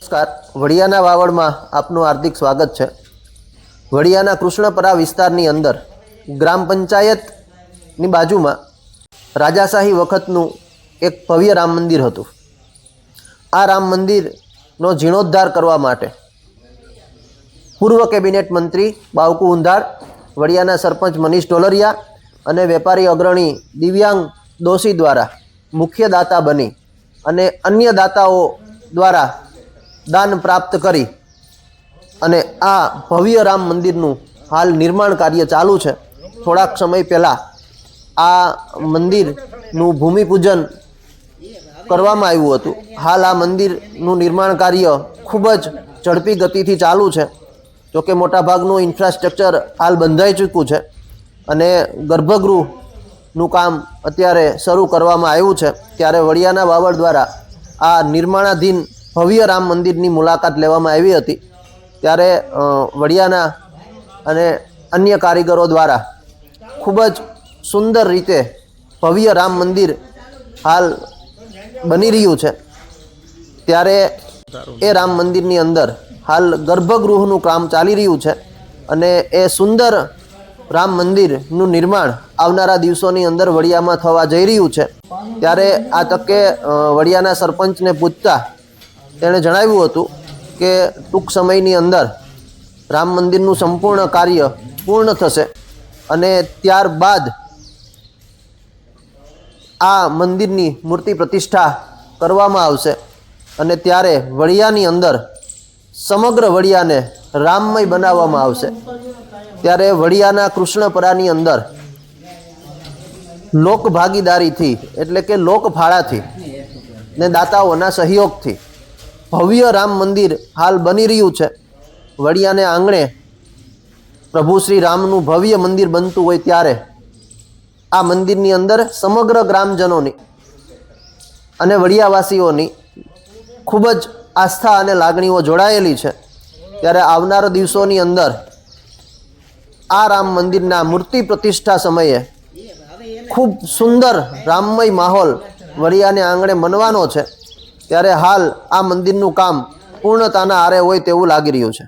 નમસ્કાર, વડિયાના વાવડમાં આપનું હાર્દિક સ્વાગત છે। વડિયાના કૃષ્ણપરા વિસ્તારની અંદર ગ્રામ પંચાયતની બાજુમાં રાજાશાહી વખતનું એક ભવ્ય રામ મંદિર હતું। આ રામ મંદિરનો જીર્ણોદ્ધાર કરવા માટે પૂર્વ કેબિનેટ મંત્રી બાવકુ ઉંધાડ, વડિયાના સરપંચ મનીષ ઢોલરિયા અને વેપારી અગ્રણી દિવ્યાંગ દોશી દ્વારા મુખ્ય દાતા બની અને અન્ય દાતાઓ દ્વારા દાન પ્રાપ્ત કરી અને આ ભવ્ય રામ મંદિરનું હાલ નિર્માણ કાર્ય ચાલુ છે। થોડાક સમય પહેલાં આ મંદિરનું ભૂમિપૂજન કરવામાં આવ્યું હતું। હાલ આ મંદિરનું નિર્માણ કાર્ય ખૂબ જ ઝડપી ગતિથી ચાલુ છે। જોકે મોટાભાગનું ઇન્ફ્રાસ્ટ્રક્ચર હાલ બંધાઈ ચૂક્યું છે અને ગર્ભગૃહનું કામ અત્યારે શરૂ કરવામાં આવ્યું છે। ત્યારે વડિયાના વાવડ દ્વારા આ નિર્માણાધીન ભવ્ય રામ મંદિરની મુલાકાત લેવામાં આવી હતી। ત્યારે વડિયાના અને અન્ય કારીગરો દ્વારા ખૂબ જ સુંદર રીતે ભવ્ય રામ મંદિર હાલ બની રહ્યું છે। ત્યારે એ રામ મંદિરની અંદર હાલ ગર્ભગૃહનું કામ ચાલી રહ્યું છે અને એ સુંદર રામ મંદિરનું નિર્માણ આવનારા દિવસોની અંદર વડિયામાં થવા જઈ રહ્યું છે। ત્યારે આ તકે વડિયાના સરપંચને પૂછતા તેણે જણાવ્યું હતું કે ટૂંક સમયની અંદર રામ મંદિરનું સંપૂર્ણ કાર્ય પૂર્ણ થશે અને ત્યારબાદ આ મંદિરની મૂર્તિ પ્રતિષ્ઠા કરવામાં આવશે અને ત્યારે વડિયાની અંદર સમગ્ર વડિયાને રામમય બનાવવામાં આવશે। ત્યારે વડિયાના કૃષ્ણપરાની અંદર લોક ભાગીદારીથી એટલે કે લોક ફાળાથી ને દાતાઓના સહયોગથી ભવ્ય રામ મંદિર હાલ બની રહ્યું છે। વડિયાને આંગણે પ્રભુ શ્રી રામનું ભવ્ય મંદિર બનતું હોય ત્યારે આ મંદિરની અંદર સમગ્ર ગ્રામજનોની અને વડિયાવાસીઓની ખૂબ જ આસ્થા અને લાગણીઓ જોડાયેલી છે। ત્યારે આવનારા દિવસોની અંદર આ રામ મંદિરના મૂર્તિ પ્રતિષ્ઠા સમયે ખૂબ સુંદર રામમય માહોલ વડિયાને આંગણે બનવાનો છે। ત્યારે હાલ આ મંદિરનું કામ પૂર્ણતાના આરે હોય તેવું લાગી રહ્યું છે।